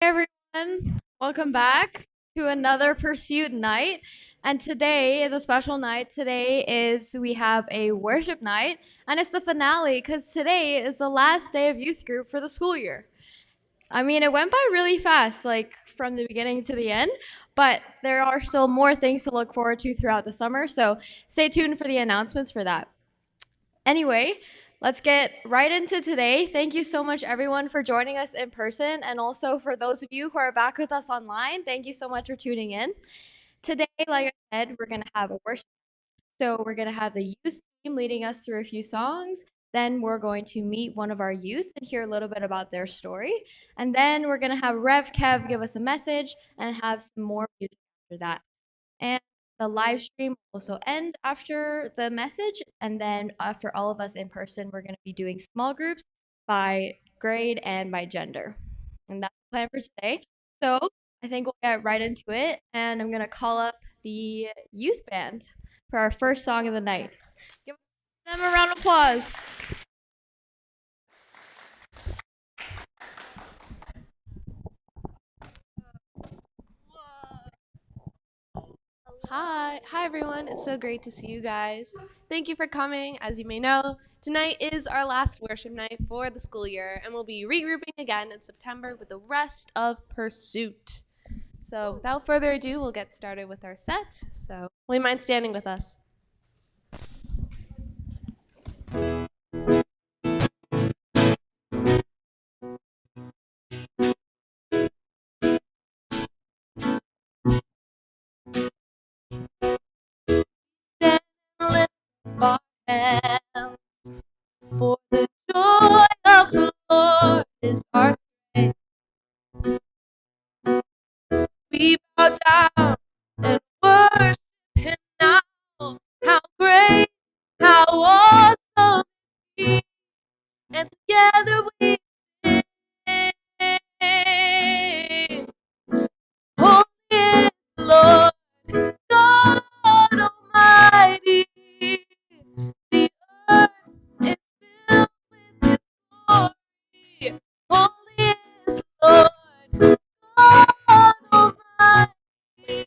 Hey everyone, welcome back to another Pursuit night. And today is a special night. Today is we have a worship night, and it's the finale because today is the last day of youth group for the school year. I mean, it went by really fast, like from the beginning to the end, but there are still more things to look forward to throughout the summer. So stay tuned for the announcements for that. Anyway, let's get right into today. Thank you so much, everyone, for joining us in person. And also for those of you who are back with us online, thank you so much for tuning in. Today, like I said, we're going to have a worship. So we're going to have the youth team leading us through a few songs. Then we're going to meet one of our youth and hear a little bit about their story. And then we're going to have Rev Kev give us a message and have some more music after that. And the live stream will also end after the message. And then for all of us in person, we're going to be doing small groups by grade and by gender. And that's the plan for today. So I think we'll get right into it. And I'm going to call up the youth band for our first song of the night. Give them a round of applause. Hi everyone. It's so great to see you guys. Thank you for coming. As you may know, tonight is our last worship night for the school year, and we'll be regrouping again in September with the rest of Pursuit. So, without further ado, we'll get started with our set. So, will you mind standing with us? Then lift our hands, for the joy of the Lord is our strength. We bow down and worship Him now. How great, how awesome He, and together we sing. Holy is the Lord, God Almighty. The earth is filled with His glory. Holy is the Lord, God Almighty.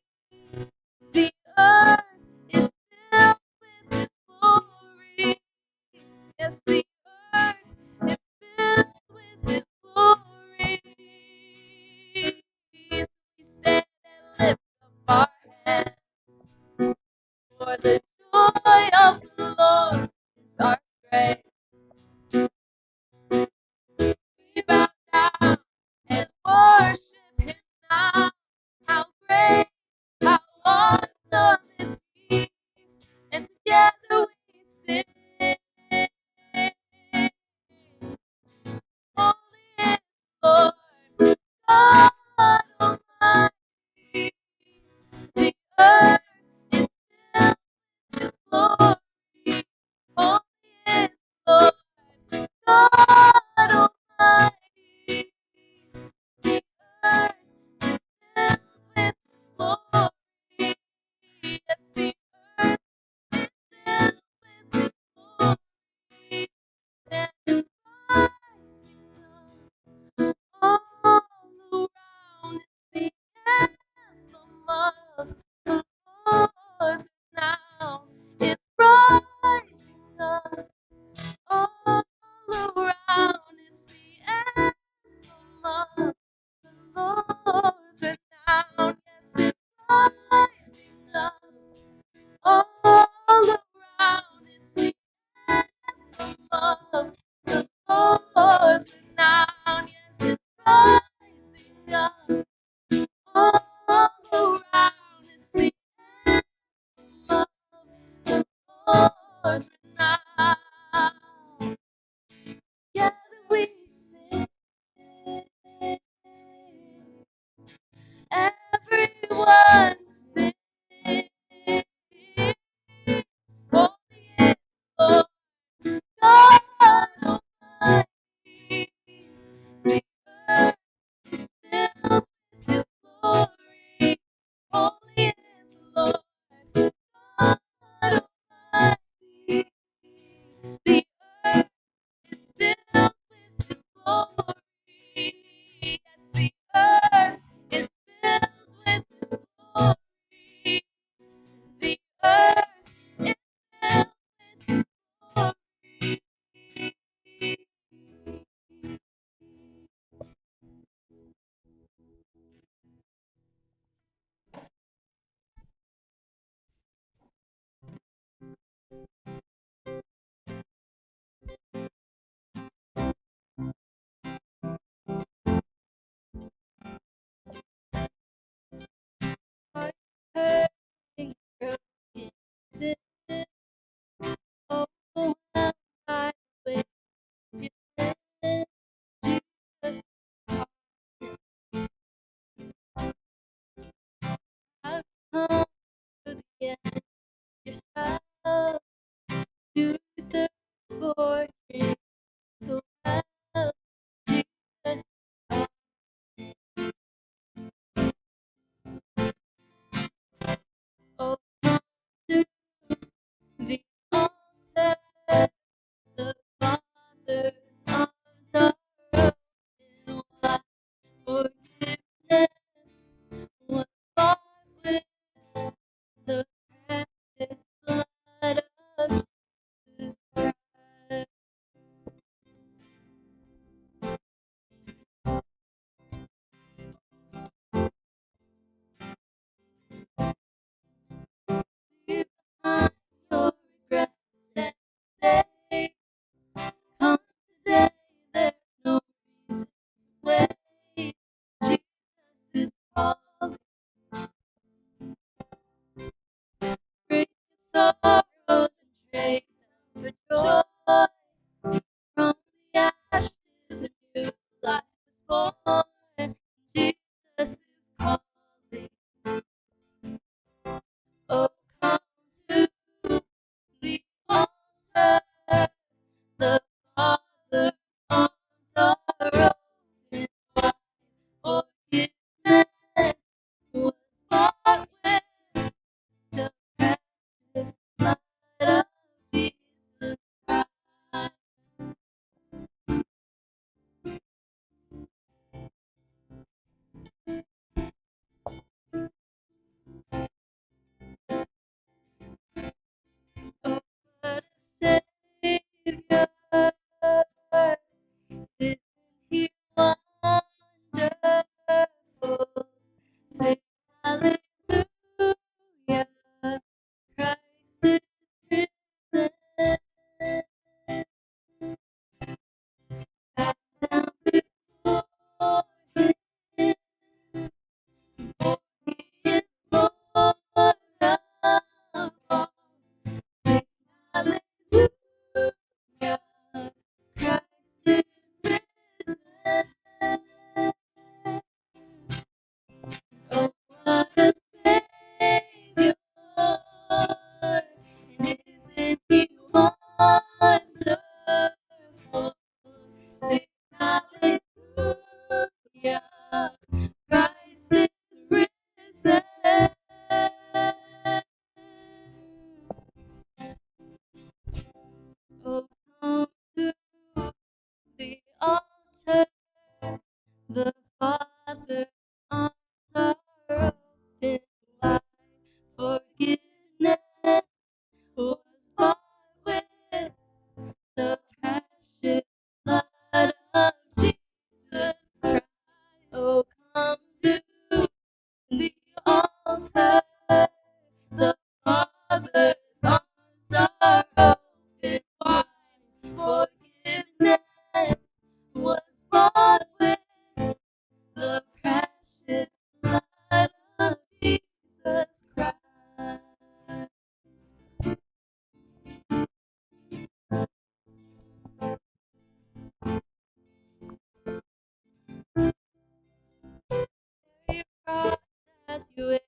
you wait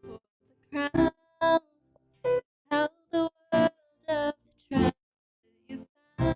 for the crown. Tell the world of the treasure you found.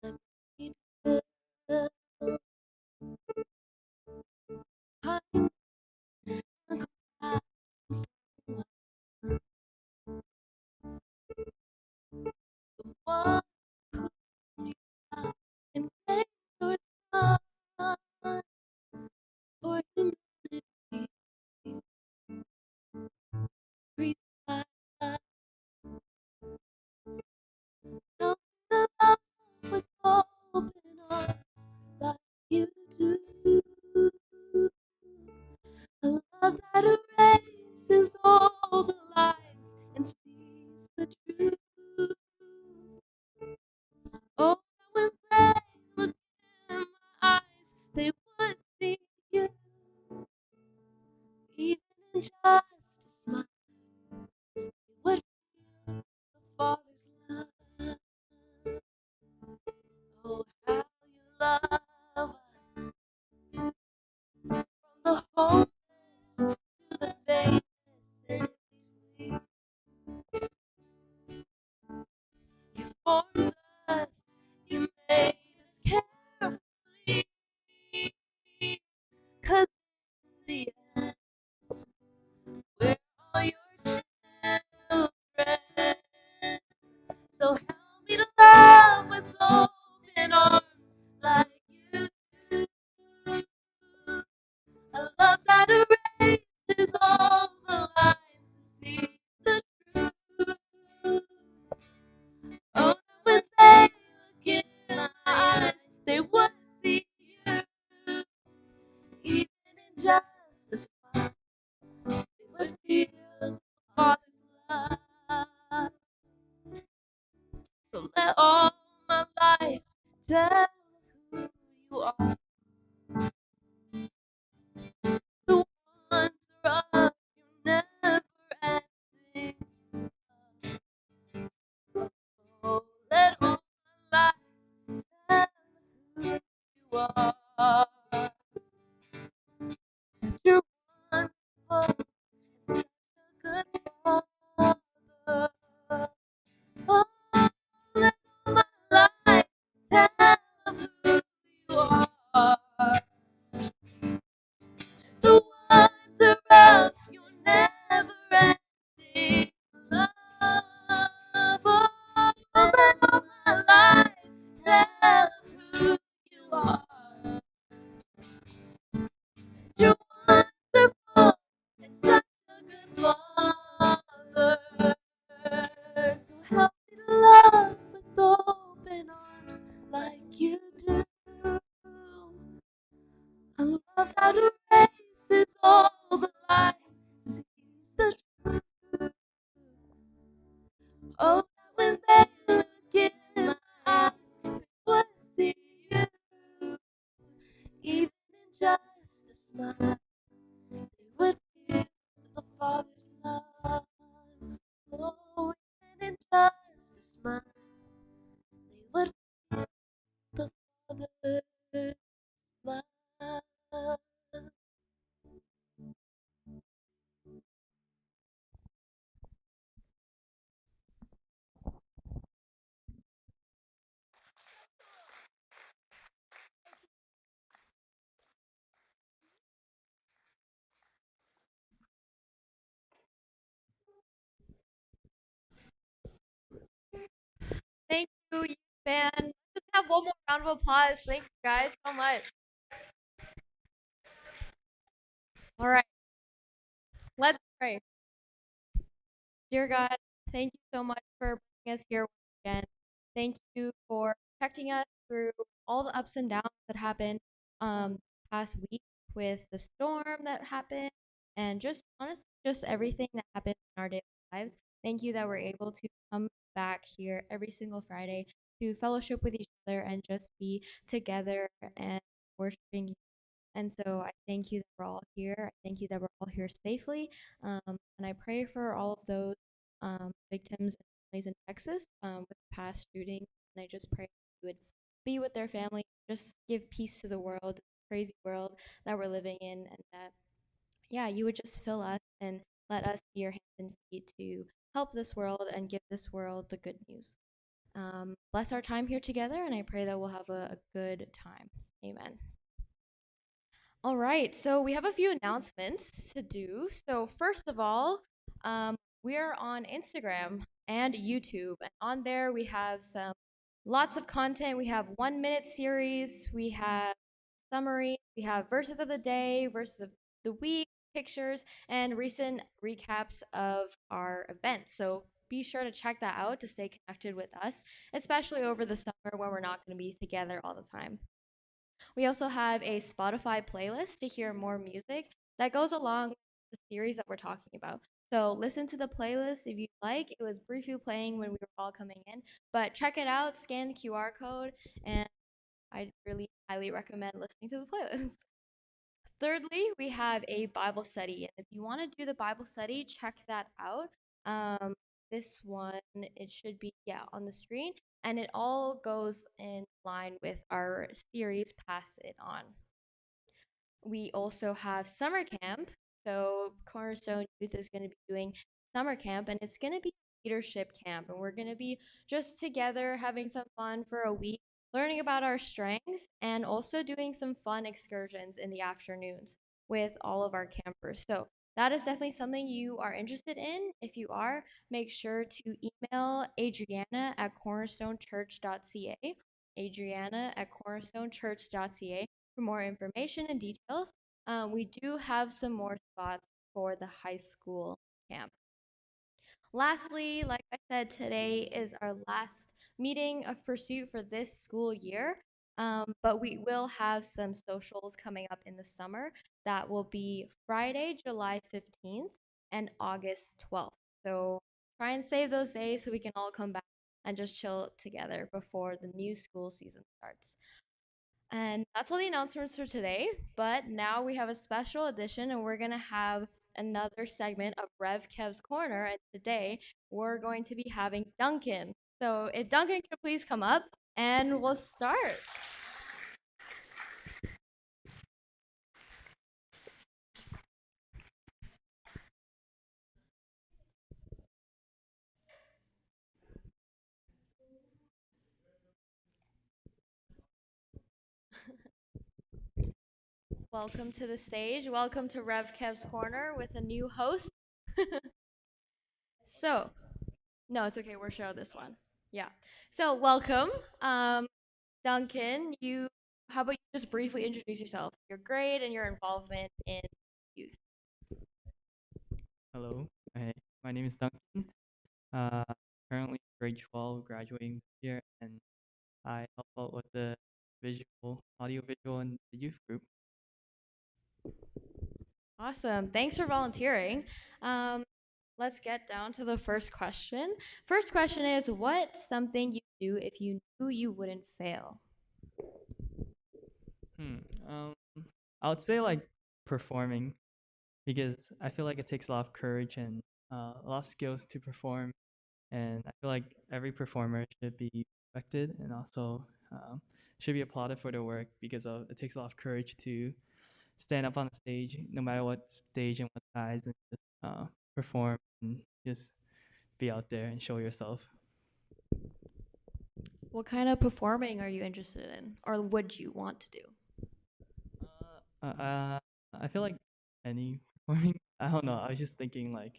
Let me build high and cloud. The one who you are and make your son for humanity. Breathe my life. Know the love with open arms like you do. A love that erases all the lies and sees the truth. Oh, when they look in my eyes, they would see you. Even in just a smile, they would feel the Father's love. Oh, how you love us. From the hopeless to the famous in between. You formed us, you made us carefully. 'Cause in the end, we're all your children. So help me to love with open arms like you do. A love that erases all the lies and sees the truth. Oh, that when they look in my eyes, they would see you. Even in just a smile, they would feel the Father's love. So let all my life tell who you are. The wonder of your never-ending love. Oh, let all my life tell who you are. That you're wonderful and such a good Father. Oh, let all my life tell who you are. The wonder of your never-ending love. Oh, let all my life tell who you are. You're wonderful and such a good Father. So help me to love with open arms like you do. A love that erases all the lies and sees the truth. Oh, that when they look in my eyes, they would see you. Even in just a smile, they would feel the Father's love. Oh, even in just a smile, they would feel the Father's love. Thank you, youth band. Let's just have one more round of applause. Thanks, guys, so much. All right, let's pray. Dear God, thank you so much for bringing us here once again. Thank you for protecting us through all the ups and downs that happened past week. with the storm that happened and just honestly, just everything that happens in our daily lives. Thank you that we're able to come back here every single Friday to fellowship with each other and just be together and worshiping you. And so I thank you that we're all here. I thank you that we're all here safely. And I pray for all of those victims and families in Texas with the past shooting. And I just pray you would be with their family, just give peace to the world, crazy world that we're living in, and that, yeah, you would just fill us and let us be your hands and feet to help this world and give this world the good news. Bless our time here together, and I pray that we'll have a good time. Amen. All right, so we have a few announcements to do. So, first of all, we are on Instagram and YouTube, and on there we have some lots of content. We have 1 minute series, we have summary, we have verses of the day, verses of the week, pictures, and recent recaps of our events. So, be sure to check that out to stay connected with us, especially over the summer when we're not going to be together all the time. We also have a Spotify playlist to hear more music that goes along with the series that we're talking about. So listen to the playlist if you like. It was briefly playing when we were all coming in, but check it out, scan the QR code, and I really highly recommend listening to the playlist. Thirdly, we have a Bible study. And if you want to do the Bible study, check that out. This one, it should be, yeah, on the screen. And it all goes in line with our series, Pass It On. We also have summer camp. So Cornerstone Youth is going to be doing summer camp, and it's going to be leadership camp. And we're going to be just together having some fun for a week, learning about our strengths, and also doing some fun excursions in the afternoons with all of our campers. So that is definitely something you are interested in. If you are, make sure to email Adriana at cornerstonechurch.ca. Adriana at cornerstonechurch.ca for more information and details. We do have some more spots for the high school camp. Lastly, like I said, today is our last meeting of Pursuit for this school year. But we will have some socials coming up in the summer. That will be Friday, July 15th and August 12th. So try and save those days so we can all come back and just chill together before the new school season starts. And that's all the announcements for today. But now we have a special edition, and we're going to have another segment of Rev Kev's Corner. And today we're going to be having Duncan. So if Duncan could please come up, and we'll start. Welcome to the stage. Welcome to Rev Kev's Corner with a new host. So, no, it's okay. We'll show this one. Yeah. So, welcome. Duncan, how about you just briefly introduce yourself, your grade, and your involvement in youth? Hello, my name is Duncan. Uh, Currently grade 12, graduating this year, and I help out with the audio visual, and the youth group. Awesome. Thanks for volunteering. Um, let's get down to the first question. First question is, what's something you do if you knew you wouldn't fail? Hmm. I would say like performing, because I feel like it takes a lot of courage and a lot of skills to perform, and I feel like every performer should be respected and also should be applauded for their work, because it takes a lot of courage to stand up on the stage, no matter what stage and what size, and just perform and just be out there and show yourself. What kind of performing are you interested in, or would you want to do? I feel like any performing. I don't know. I was just thinking like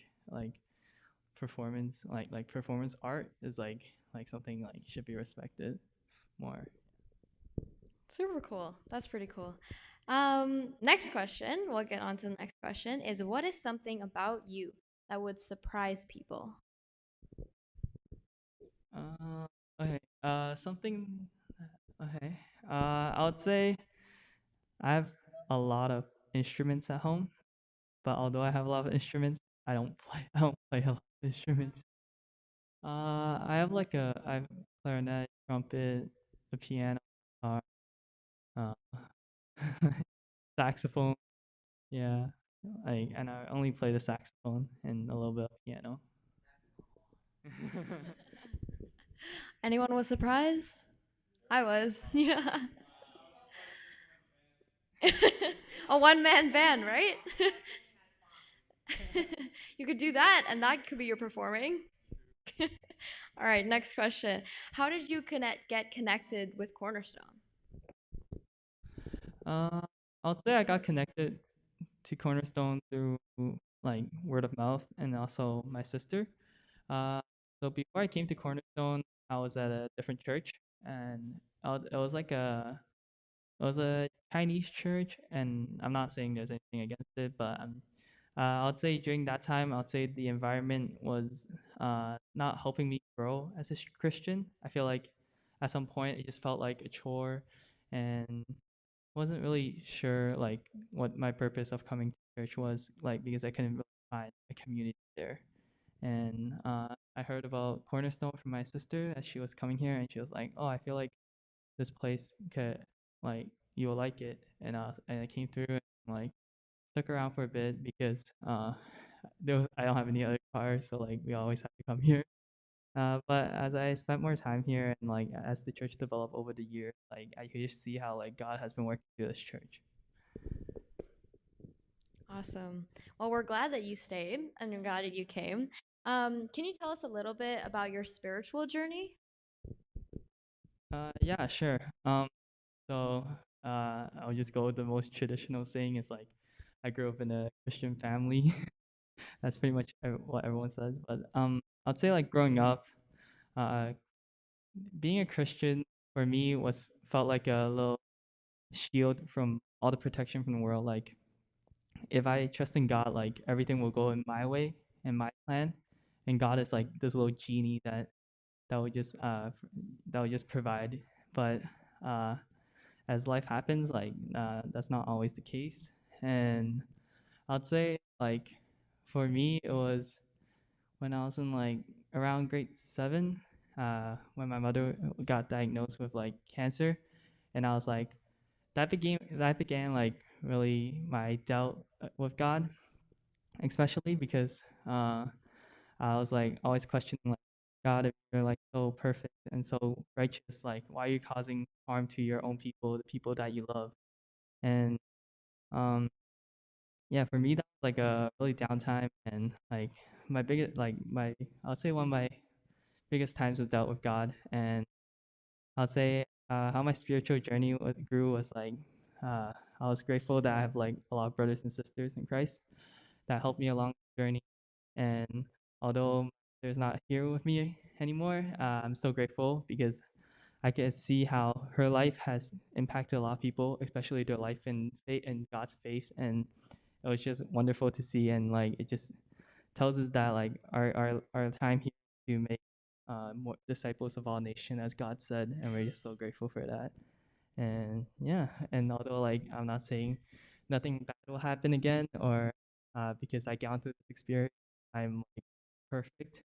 performance, like performance art is like something like should be respected more. Super cool. That's pretty cool. Next question. We'll get on to the next question. Is what is something about you that would surprise people? Okay. Something. Okay. I would say I have a lot of instruments at home. But although I have a lot of instruments, I don't play. I don't play a lot of instruments. I have clarinet, trumpet, a piano, guitar, uh, saxophone. Yeah, and I only play the saxophone and a little bit of piano. Anyone was surprised? I was. Yeah. A one-man band, right? You could do that, and that could be your performing. All right, next question. How did you get connected with Cornerstone? Uh, I'll say I got connected to Cornerstone through like word of mouth and also my sister. Uh, so before I came to Cornerstone, I was at a different church, and it was like it was a Chinese church, and I'm not saying there's anything against it, but I'd say during that time, I'd say the environment was not helping me grow as a Christian. I feel like at some point it just felt like a chore, and wasn't really sure like what my purpose of coming to church was like because I couldn't really find a community there. And I heard about Cornerstone from my sister as she was coming here, and she was like, "Oh, I feel like this place could like you'll like it." And I came through and like took around for a bit because I don't have any other cars, so like we always have to come here. But as I spent more time here and like as the church developed over the years, like I could just see how like God has been working through this church. Awesome. Well, we're glad that you stayed and we're glad that you came. Can you tell us a little bit about your spiritual journey? Yeah, sure. So I'll just go with the most traditional saying is like I grew up in a Christian family. That's pretty much what everyone says. But I'd say like growing up, uh, being a Christian for me was felt like a little shield from all the protection from the world. Like if I trust in God, like everything will go in my way and my plan, and God is like this little genie that would just that would just provide. But uh, as life happens, like that's not always the case. And I'd say like for me, it was when I was in like around grade 7, when my mother got diagnosed with like cancer, and I was like that began like really my doubt with God, especially because I was like always questioning like God, if you're like so perfect and so righteous, like why are you causing harm to your own people, the people that you love? And um yeah, for me that was like a really downtime and like my biggest like my I would say one of my biggest times of doubt with God. And I'll say how my spiritual journey grew was like uh, I was grateful that I have like a lot of brothers and sisters in Christ that helped me along the journey. And although there's not here with me anymore, I'm still grateful because I can see how her life has impacted a lot of people, especially their life in faith and God's faith. And it was just wonderful to see. And like it just tells us that like our time here to make more disciples of all nations, as God said, and we're just so grateful for that. And yeah, and although like I'm not saying nothing bad will happen again, or because I got through this experience, I'm like perfect.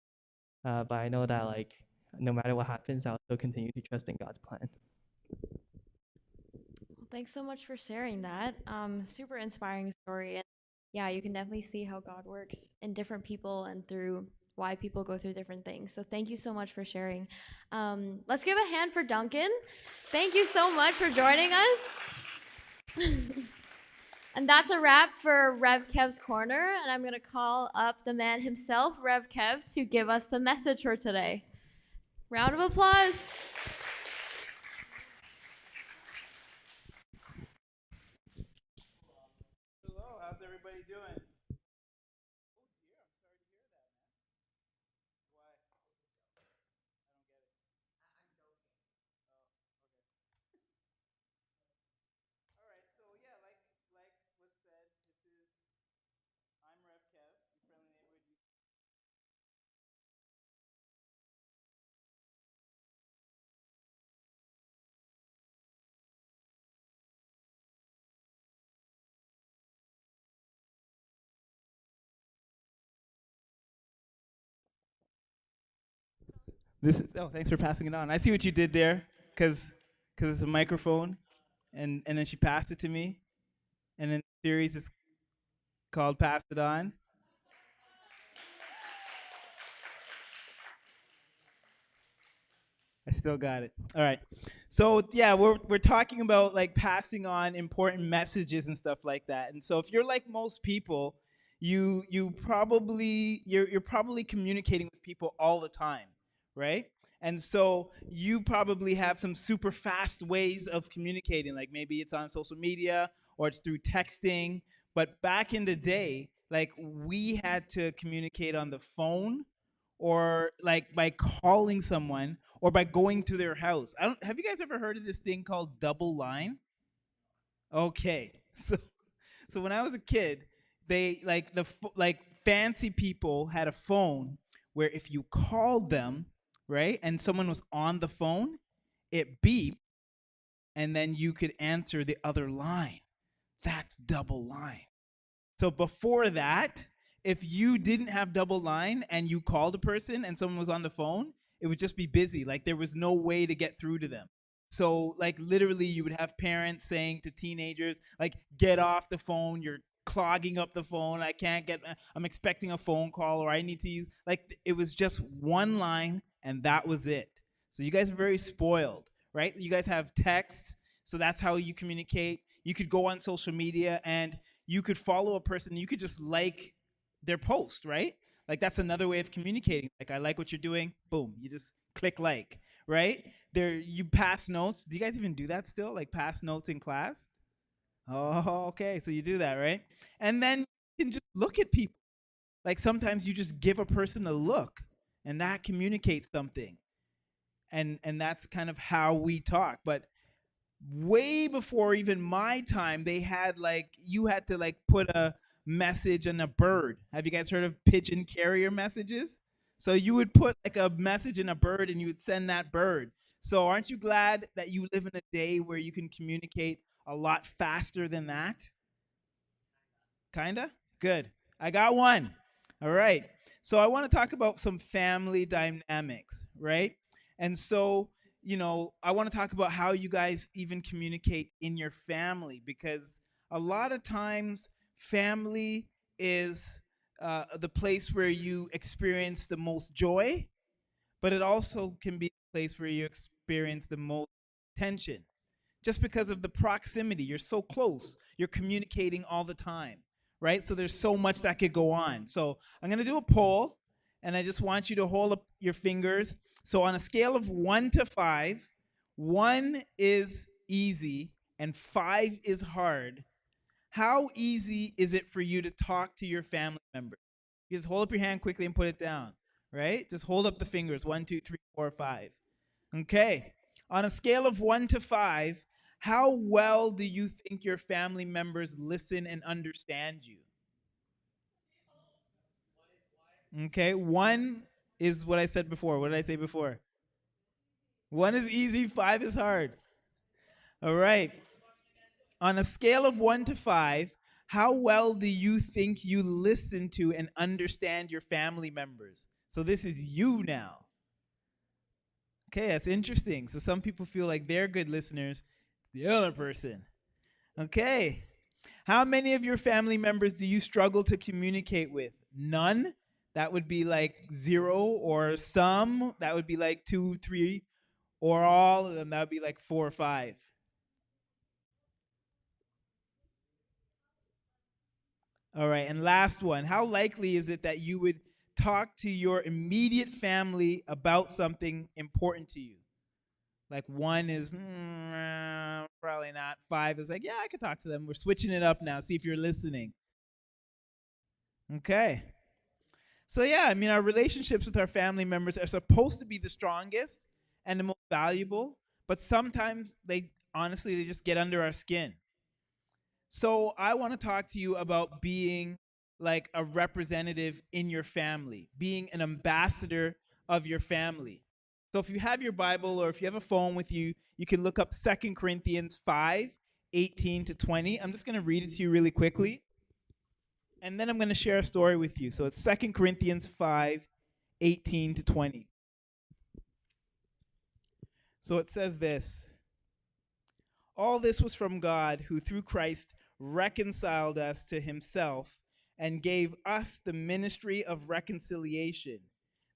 But I know that like no matter what happens, I'll still continue to trust in God's plan. Well, thanks so much for sharing that. Super inspiring story. And yeah, you can definitely see how God works in different people and through why people go through different things. So thank you so much for sharing. Let's give a hand for Duncan. Thank you so much for joining us. And that's a wrap for Rev Kev's Corner. And I'm going to call up the man himself, Rev Kev, to give us the message for today. Round of applause. Hello, how's everybody doing? This is, oh, thanks for passing it on. I see what you did there, cause it's a microphone, and then she passed it to me, and then the series is called "Pass It On." I still got it. All right. So yeah, we're talking about like passing on important messages and stuff like that. And so if you're like most people, you're probably communicating with people all the time, right? And so you probably have some super fast ways of communicating, like maybe it's on social media or it's through texting. But back in the day, like we had to communicate on the phone or like by calling someone or by going to their house. I don't have you guys ever heard of this thing called double line? Okay. So when I was a kid, they like like fancy people had a phone where if you called them, right, and someone was on the phone, it beeped and then you could answer the other line. That's double line. So before that, if you didn't have double line and you called a person and someone was on the phone, it would just be busy. Like there was no way to get through to them. So like literally you would have parents saying to teenagers, like, get off the phone, you're clogging up the phone. I'm expecting a phone call or I need to use like it was just one line and that was it. So you guys are very spoiled, right? You guys have text, so that's how you communicate. You could go on social media and you could follow a person, you could just like their post, right? Like that's another way of communicating. Like I like what you're doing, boom, you just click like, right? There you pass notes. Do you guys even do that still? Like pass notes in class? Oh, okay. So you do that, right? And then you can just look at people. Like sometimes you just give a person a look and that communicates something. And that's kind of how we talk. But way before even my time, they had like you had to like put a message on a bird. Have you guys heard of pigeon carrier messages? So you would put like a message in a bird and you would send that bird. So aren't you glad that you live in a day where you can communicate a lot faster than that? Kinda? Good. I got one. All right. So I want to talk about some family dynamics, right? And so, I want to talk about how you guys even communicate in your family because a lot of times family is the place where you experience the most joy, but it also can be a place where you experience the most tension just because of the proximity. You're so close, you're communicating all the time, right? So there's so much that could go on. So I'm going to do a poll, and I just want you to hold up your fingers. So on a scale of 1 to 5, 1 is easy and 5 is hard. How easy is it for you to talk to your family members? You just hold up your hand quickly and put it down, right? Just hold up the fingers, 1, 2, 3, 4, 5. Okay. On a scale of 1 to 5, how well do you think your family members listen and understand you? Okay, 1 is what I said before. What did I say before? 1 is easy, 5 is hard. All right. On a scale of 1 to 5, how well do you think you listen to and understand your family members? So this is you now. Okay, that's interesting. So some people feel like they're good listeners, the other person. Okay. How many of your family members do you struggle to communicate with? None? That would be like 0, or some, that would be like 2, 3, or all of them, that would be like 4 or 5. All right, and last one. How likely is it that you would talk to your immediate family about something important to you? Like 1 is probably not. 5 is like, yeah, I could talk to them. We're switching it up now. See if you're listening. Okay. So yeah, I mean, our relationships with our family members are supposed to be the strongest and the most valuable, but sometimes they just get under our skin. So I want to talk to you about being like a representative in your family, being an ambassador of your family. So if you have your Bible or if you have a phone with you, you can look up 2 Corinthians 5:18 to 20. I'm just going to read it to you really quickly. And then I'm going to share a story with you. So it's 2 Corinthians 5:18 to 20. So it says this: all this was from God, who through Christ reconciled us to himself and gave us the ministry of reconciliation.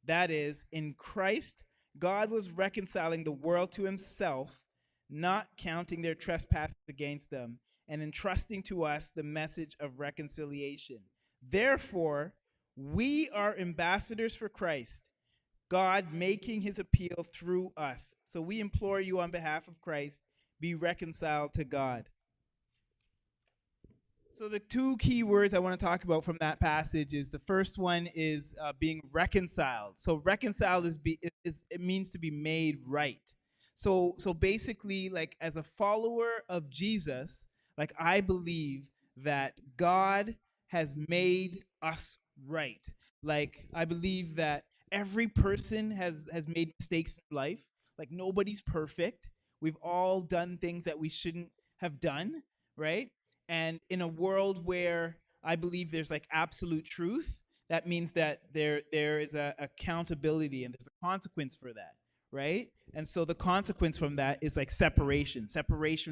That is, in Christ, God was reconciling the world to himself, not counting their trespasses against them, and entrusting to us the message of reconciliation. Therefore, we are ambassadors for Christ, God making his appeal through us. So we implore you on behalf of Christ, be reconciled to God. So the two key words I want to talk about from that passage is, the first one is being reconciled. So reconciled is it means to be made right. So basically, like, as a follower of Jesus, like, I believe that God has made us right. Like, I believe that every person has made mistakes in life. Like, nobody's perfect. We've all done things that we shouldn't have done, right? And in a world where I believe there's like absolute truth, that means that there is a accountability and there's a consequence for that, right? And so the consequence from that is like separation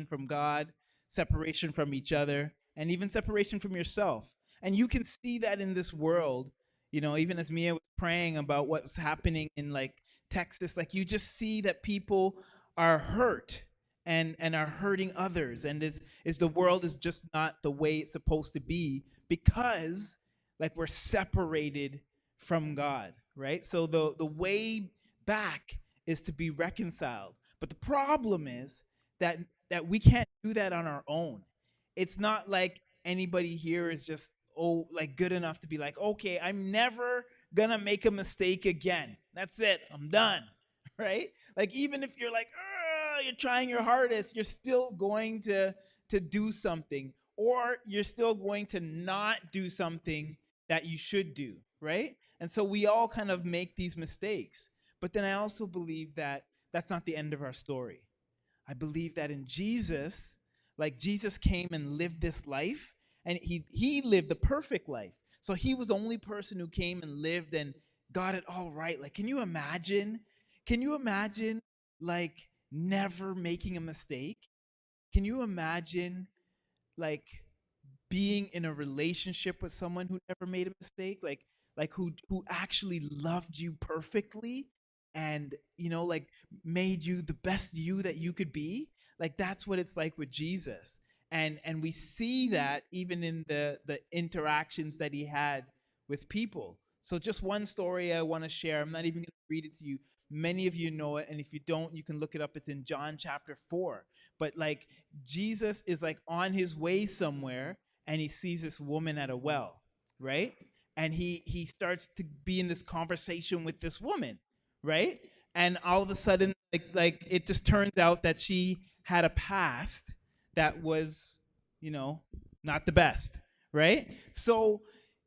from God, separation from each other, and even separation from yourself. And you can see that in this world, even as Mia was praying about what's happening in like Texas, like, you just see that people are hurt and are hurting others, and is the world is just not the way it's supposed to be, because like we're separated from God, right? So the way back is to be reconciled. But the problem is that we can't do that on our own. It's not like anybody here is just like good enough to be like, okay, I'm never gonna make a mistake again. That's it. I'm done. Right? Like, even if you're like, you're trying your hardest, you're still going to do something, or you're still going to not do something that you should do, right? And so we all kind of make these mistakes. But then I also believe that that's not the end of our story. I believe that in Jesus, like, Jesus came and lived this life, and he lived the perfect life. So he was the only person who came and lived and got it all right. Like, can you imagine? Can you imagine, like, never making a mistake? Can you imagine, like, being in a relationship with someone who never made a mistake, like who actually loved you perfectly, and like, made you the best you that you could be? Like, that's what it's like with Jesus. And we see that even in the interactions that he had with people. So just one story I want to share. I'm not even going to read it to you. Many of you know it, and if you don't, you can look it up. It's in John chapter 4. But like, Jesus is like on his way somewhere, and he sees this woman at a well, right? And he starts to be in this conversation with this woman, right? And all of a sudden, like it just turns out that she had a past that was, not the best, right? So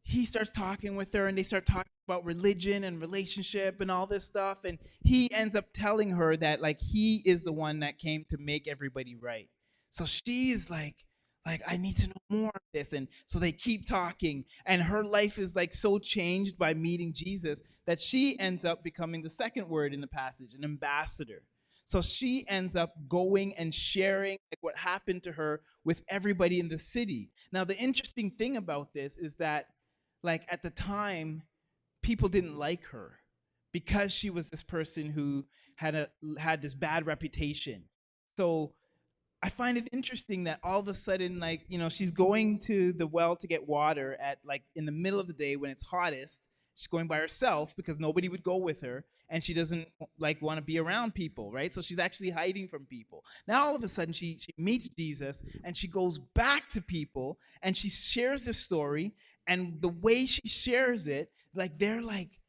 he starts talking with her, and they start talking about religion and relationship and all this stuff, and he ends up telling her that, like, he is the one that came to make everybody right. So she's like, I need to know more of this. And so they keep talking, and her life is like so changed by meeting Jesus that she ends up becoming the second word in the passage, an ambassador. So she ends up going and sharing, like, what happened to her with everybody in the city. Now, the interesting thing about this is that, like, at the time, people didn't like her because she was this person who had this bad reputation. So I find it interesting that all of a sudden, like, she's going to the well to get water at, like, in the middle of the day when it's hottest. She's going by herself because nobody would go with her, and she doesn't like want to be around people, right? So she's actually hiding from people. Now all of a sudden she meets Jesus, and she goes back to people, and she shares this story, and the way she shares it, like, they're like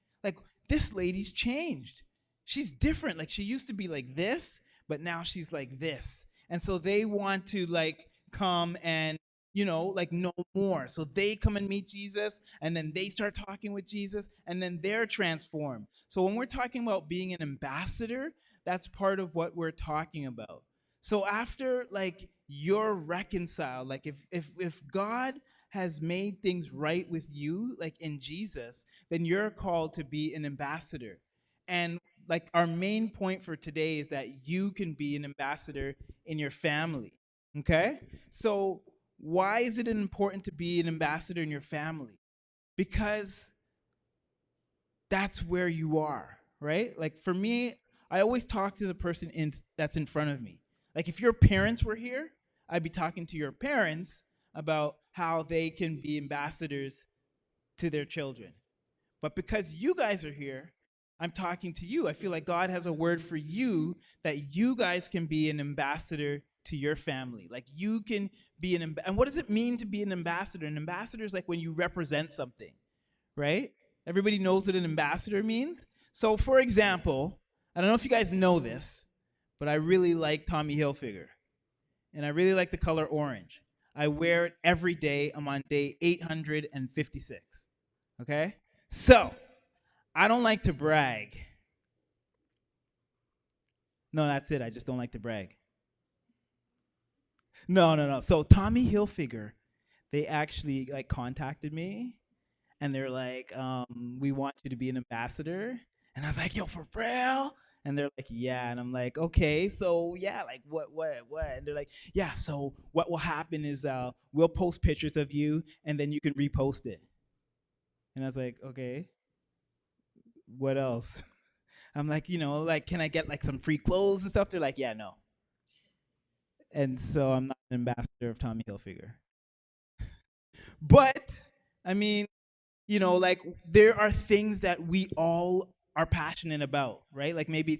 this lady's changed. She's different. Like, she used to be like this, but now she's like this. And so they want to, like, come and, like, know more. So they come and meet Jesus, and then they start talking with Jesus, and then they're transformed. So when we're talking about being an ambassador, that's part of what we're talking about. So after, like, you're reconciled, like, if God has made things right with you, like in Jesus, then you're called to be an ambassador. And like our main point for today is that you can be an ambassador in your family. Okay? So why is it important to be an ambassador in your family? Because that's where you are, right? Like for me, I always talk to the person that's in front of me. Like if your parents were here, I'd be talking to your parents about how they can be ambassadors to their children. But because you guys are here, I'm talking to you. I feel like God has a word for you that you guys can be an ambassador to your family. Like you can be and what does it mean to be an ambassador? An ambassador is like when you represent something, right? Everybody knows what an ambassador means. So for example, I don't know if you guys know this, but I really like Tommy Hilfiger. And I really like the color orange. I wear it every day. I'm on day 856. Okay? So, I don't like to brag. No, that's it. I just don't like to brag. No. So, Tommy Hilfiger, they actually like contacted me and they're like, we want you to be an ambassador. And I was like, yo, for real? And they're like, yeah. And I'm like, okay, so yeah, like what? And they're like, yeah, so what will happen is we'll post pictures of you and then you can repost it. And I was like, okay, what else? I'm like, like, can I get like some free clothes and stuff? They're like, yeah, no. And so I'm not an ambassador of Tommy Hilfiger. But, I mean, like there are things that we all are passionate about, right? Like maybe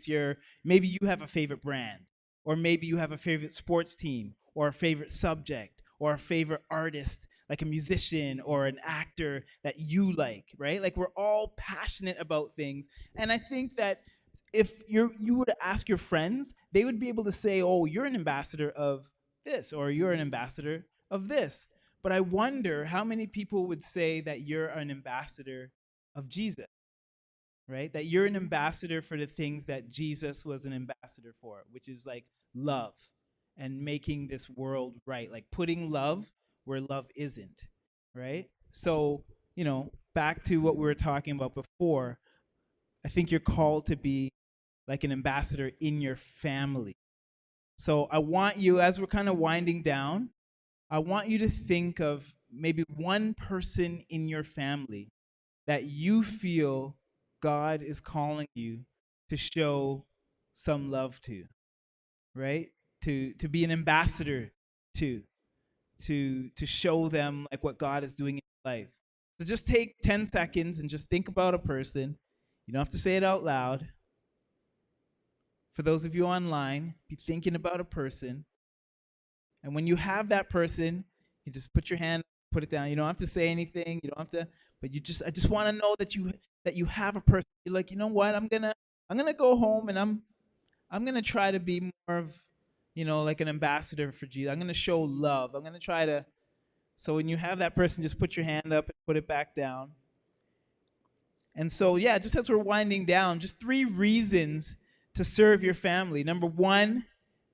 you have a favorite brand, or maybe you have a favorite sports team, or a favorite subject, or a favorite artist, like a musician or an actor that you like, right? Like we're all passionate about things. And I think that if you were to ask your friends, they would be able to say, oh, you're an ambassador of this, or you're an ambassador of this. But I wonder how many people would say that you're an ambassador of Jesus, right? That you're an ambassador for the things that Jesus was an ambassador for, which is like love and making this world right, like putting love where love isn't, right? So, back to what we were talking about before, I think you're called to be like an ambassador in your family. So I want you, as we're kind of winding down, I want you to think of maybe one person in your family that you feel God is calling you to show some love to, right? To be an ambassador to show them like what God is doing in your life. So just take 10 seconds and just think about a person. You don't have to say it out loud. For those of you online, be thinking about a person. And when you have that person, you just put your hand, put it down. You don't have to say anything. You don't have to, but I just want to know that you have a person. You're like, you know what? I'm gonna go home and I'm gonna try to be more of, like an ambassador for Jesus. I'm gonna show love. I'm gonna try to. So when you have that person, just put your hand up and put it back down. And so yeah, just as we're winding down, just 3 reasons to serve your family. Number 1,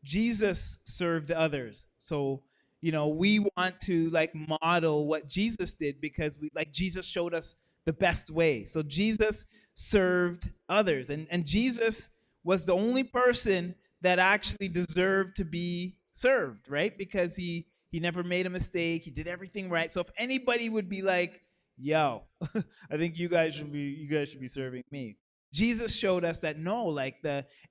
Jesus served others. So, we want to like model what Jesus did because Jesus showed us the best way. So Jesus served others. And Jesus was the only person that actually deserved to be served, right? Because he never made a mistake. He did everything right. So if anybody would be like, yo, I think you guys should be serving me. Jesus showed us that no, like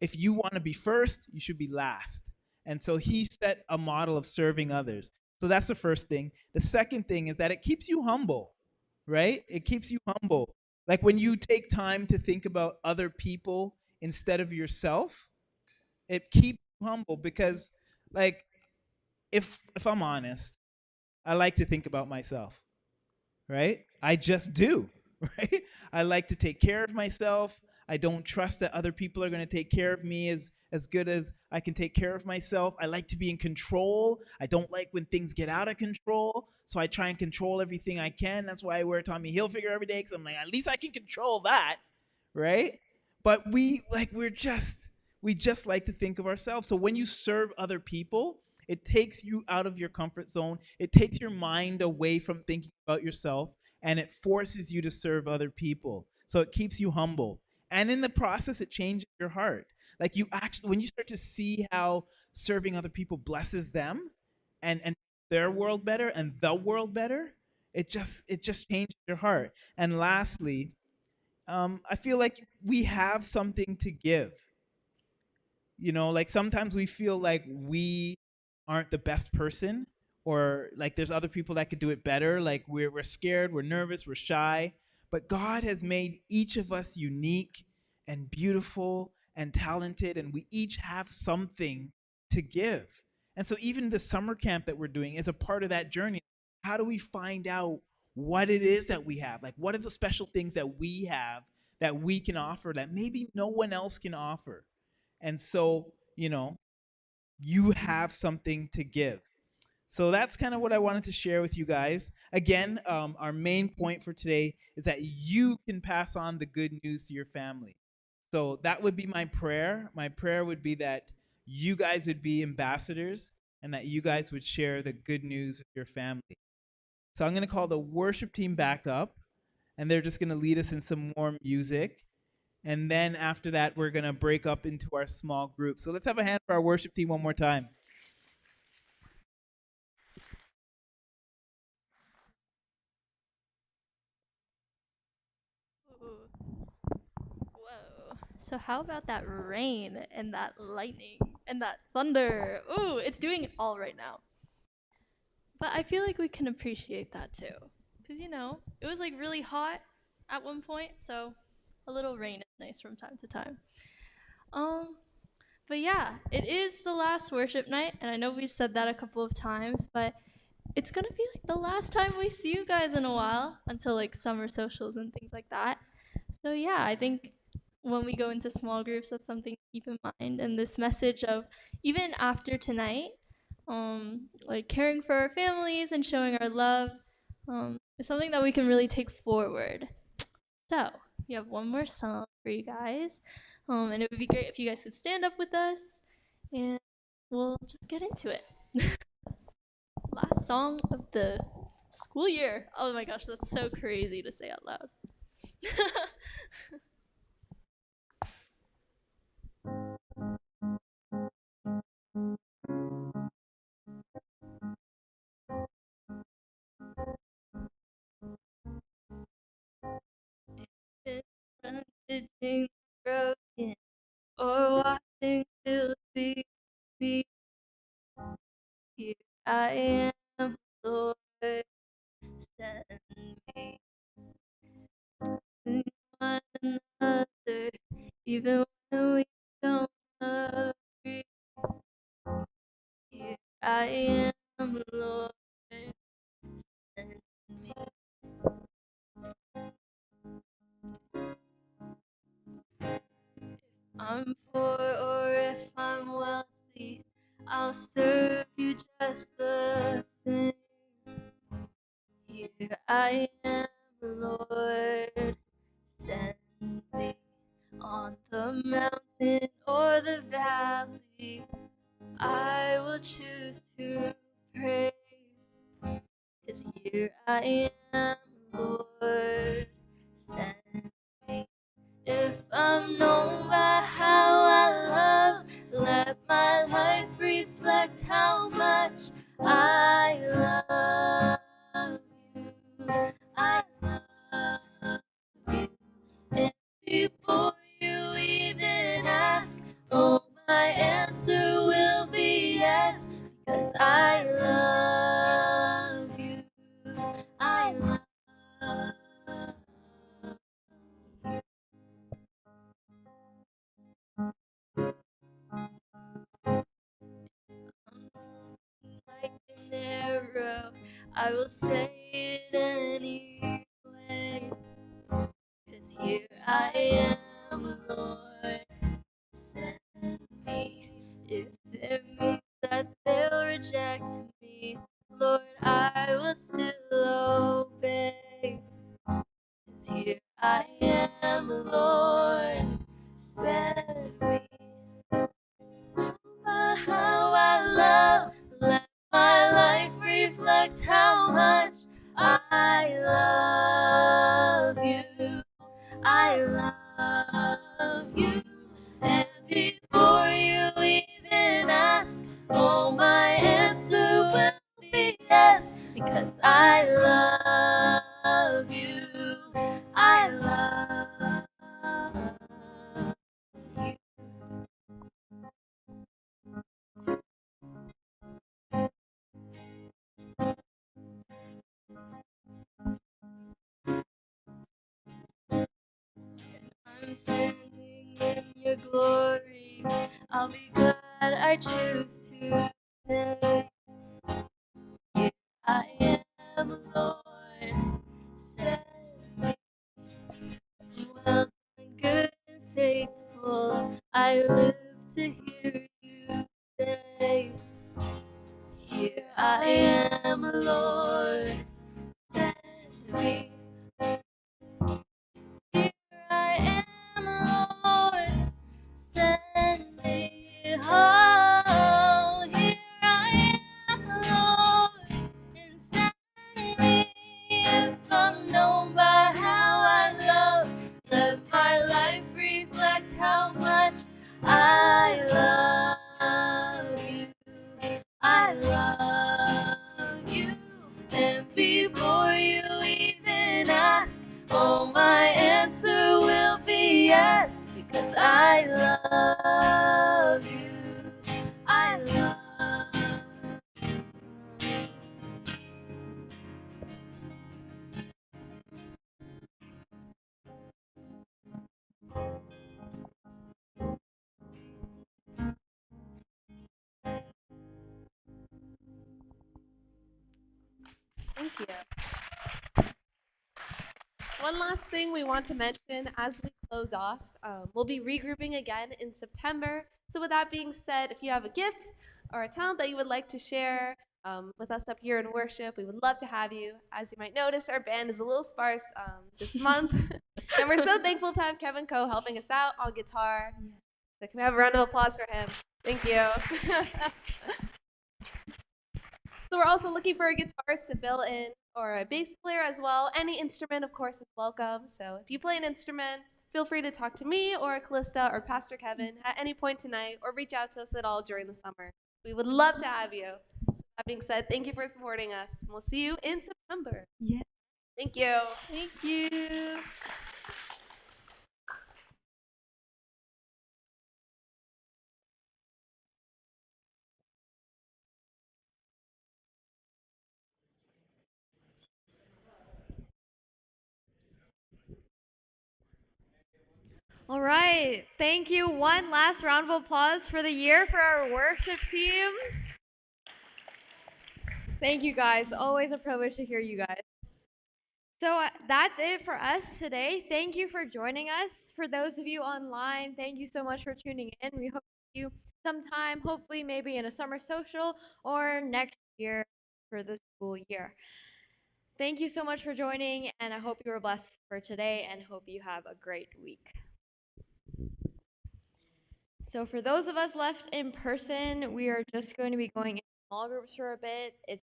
if you want to be first, you should be last. And so he set a model of serving others. So that's the first thing. The second thing is that it keeps you humble, right? It keeps you humble. Like when you take time to think about other people instead of yourself, it keeps you humble because like if I'm honest, I like to think about myself, right? I just do, right? I like to take care of myself. I don't trust that other people are going to take care of me as good as I can take care of myself. I like to be in control. I don't like when things get out of control. So I try and control everything I can. That's why I wear Tommy Hilfiger every day, because I'm like, at least I can control that, right? But we just like to think of ourselves. So when you serve other people, it takes you out of your comfort zone. It takes your mind away from thinking about yourself, and it forces you to serve other people. So it keeps you humble. And in the process, it changes your heart. Like you actually, when you start to see how serving other people blesses them and their world better and the world better, it just changes your heart. And lastly, I feel like we have something to give. Like sometimes we feel like we aren't the best person, or like there's other people that could do it better. Like we're scared, we're nervous, we're shy. But God has made each of us unique and beautiful and talented, and we each have something to give. And so even the summer camp that we're doing is a part of that journey. How do we find out what it is that we have? Like, what are the special things that we have that we can offer that maybe no one else can offer? And so, you have something to give. So that's kind of what I wanted to share with you guys. Again, our main point for today is that you can pass on the good news to your family. So that would be my prayer. My prayer would be that you guys would be ambassadors and that you guys would share the good news with your family. So I'm going to call the worship team back up, and they're just going to lead us in some more music. And then after that, we're going to break up into our small groups. So let's have a hand for our worship team one more time. Whoa. So how about that rain and that lightning and that thunder? Ooh, it's doing it all right now. But I feel like we can appreciate that too. Because, it was like really hot at one point, so a little rain is nice from time to time. But yeah, it is the last worship night, and I know we've said that a couple of times, but it's gonna be like the last time we see you guys in a while until like summer socials and things like that. So yeah, I think when we go into small groups, that's something to keep in mind. And this message of even after tonight, like caring for our families and showing our love, is something that we can really take forward. So we have one more song for you guys, and it would be great if you guys could stand up with us, and we'll just get into it. Last song of the school year. Oh my gosh, that's so crazy to say out loud. Bandaging broken or watching till the beat. Here I am, Lord, send me to one another, even when we don't agree. Here I am, Lord, send me. I'm poor or if I'm wealthy, I'll serve you just the same. Here I am, Lord, send me on the mountain or the valley. I will choose to praise, 'cause here I am, Lord, send me. If I'm known by how I love, let my life reflect how much I love you. I love you. And before you even ask, oh, my answer will be yes, 'cause I love you. I love you. Like an arrow, I will say it anyway. 'Cause here I am, Lord, send me. If it means that they'll reject me, Lord, I will still obey. 'Cause here I am, Lord, send me. How I love, let my life reflect how much I love you. I love glory. I'll be glad I choose to stay. Here I am, Lord, send me. Well done, good and faithful. I live to hear you say, here I am, Lord, send me. Here I am, Lord, send me. Oh, here I am, Lord, and send me. If I'm known by how I love, let my life reflect how much I love you. I love you. And before you even ask, oh, my answer will be yes, because I love you. I love you. Thank you. One last thing we want to mention as we close off, we'll be regrouping again in September. So with that being said, if you have a gift or a talent that you would like to share with us up here in worship, we would love to have you. As you might notice, our band is a little sparse this month. And we're so thankful to have Kevin Coe helping us out on guitar. So can we have a round of applause for him? Thank you. So we're also looking for a guitarist to fill in, or a bass player as well. Any instrument, of course, is welcome. So if you play an instrument, feel free to talk to me or Callista or Pastor Kevin at any point tonight, or reach out to us at all during the summer. We would love to have you. So that being said, thank you for supporting us, and we'll see you in September. Yeah. Thank you. Thank you. All right. Thank you. One last round of applause for the year for our worship team. Thank you guys. Always a privilege to hear you guys. So that's it for us today. Thank you for joining us. For those of you online, thank you so much for tuning in. We hope you sometime, hopefully maybe in a summer social or next year for the school year. Thank you so much for joining, and I hope you were blessed for today and hope you have a great week. So for those of us left in person, we are just going to be going in small groups for a bit. It's